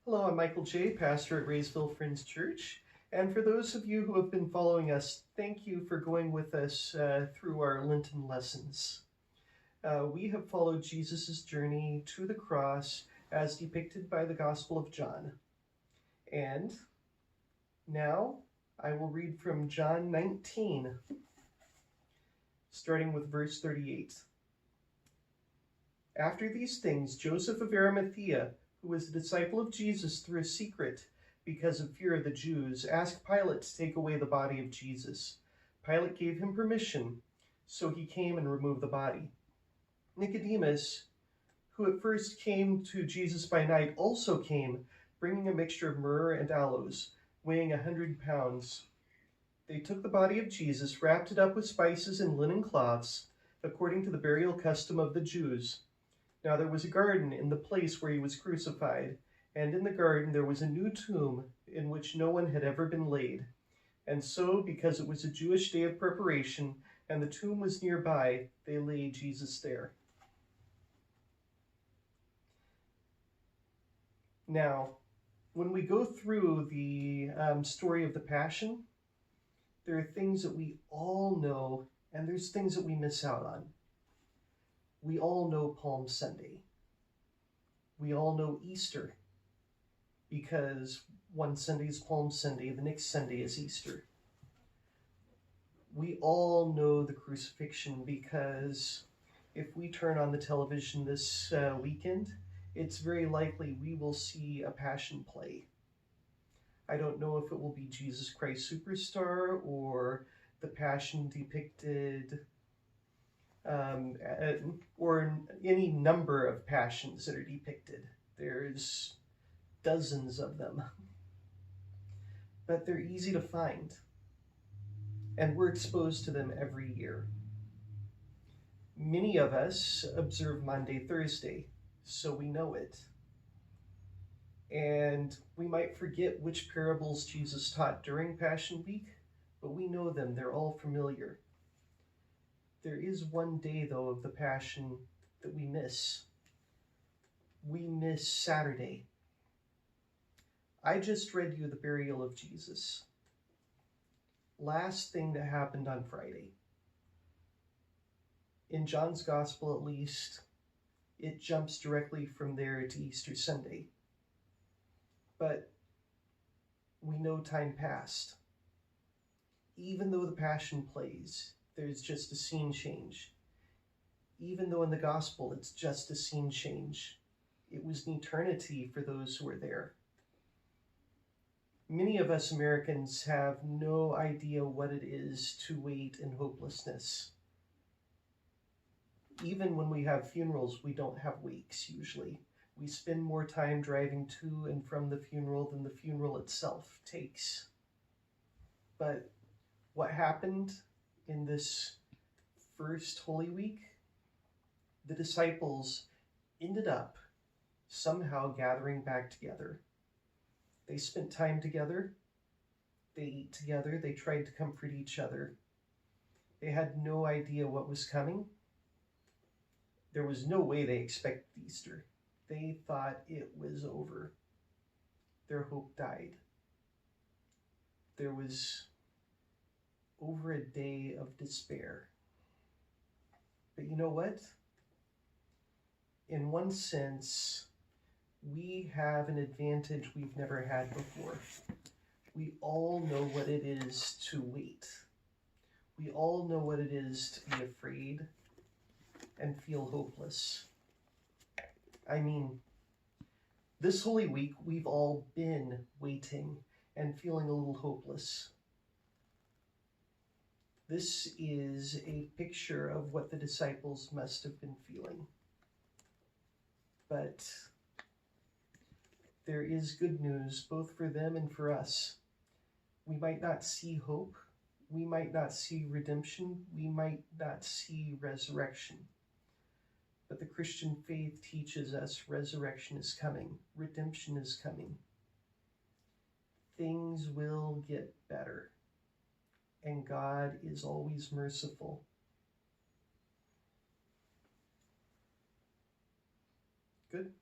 Hello, I'm Michael J., pastor at Raysville Friends Church. And for those of you who have been following us, thank you for going with us through our Lenten lessons. We have followed Jesus' journey to the cross as depicted by the Gospel of John. And now I will read from John 19, starting with verse 38. After these things, Joseph of Arimathea, who was a disciple of Jesus through a secret because of fear of the Jews, asked Pilate to take away the body of Jesus. Pilate gave him permission, so he came and removed the body. Nicodemus, who at first came to Jesus by night, also came, bringing a mixture of myrrh and aloes, weighing 100 pounds. They took the body of Jesus, wrapped it up with spices and linen cloths, according to the burial custom of the Jews. Now there was a garden in the place where he was crucified, and in the garden there was a new tomb in which no one had ever been laid. And so, because it was a Jewish day of preparation, and the tomb was nearby, they laid Jesus there. Now, when we go through the story of the Passion, there are things that we all know, and there's things that we miss out on. We all know Palm Sunday. We all know Easter, because one Sunday is Palm Sunday, the next Sunday is Easter. We all know the crucifixion, because if we turn on the television this weekend, it's very likely we will see a Passion play. I don't know if it will be Jesus Christ Superstar or the Passion depicted or any number of passions that are depicted. There's dozens of them, but they're easy to find, and we're exposed to them every year. Many of us observe Maundy, Thursday, so we know it. And we might forget which parables Jesus taught during Passion Week, but we know them. They're all familiar. There is one day, though, of the Passion that we miss. We miss Saturday. I just read you the burial of Jesus. Last thing that happened on Friday. In John's Gospel, at least, it jumps directly from there to Easter Sunday. But we know time passed. Even though the Passion plays, there's just a scene change. Even though in the Gospel it's just a scene change, it was an eternity for those who were there. Many of us Americans have no idea what it is to wait in hopelessness. Even when we have funerals, we don't have wakes usually. We spend more time driving to and from the funeral than the funeral itself takes. But what happened in this first Holy Week? The disciples ended up somehow gathering back together. They spent time together. They ate together. They tried to comfort each other. They had no idea what was coming. There was no way they expected Easter. They thought it was over. Their hope died. There was over a day of despair. But you know what? In one sense, we have an advantage we've never had before. We all know what it is to wait. We all know what it is to be afraid and feel hopeless. I mean, this Holy Week, we've all been waiting and feeling a little hopeless. This is a picture of what the disciples must have been feeling. But there is good news both for them and for us. We might not see hope. We might not see redemption. We might not see resurrection. But the Christian faith teaches us resurrection is coming. Redemption is coming. Things will get better. And God is always merciful. Good.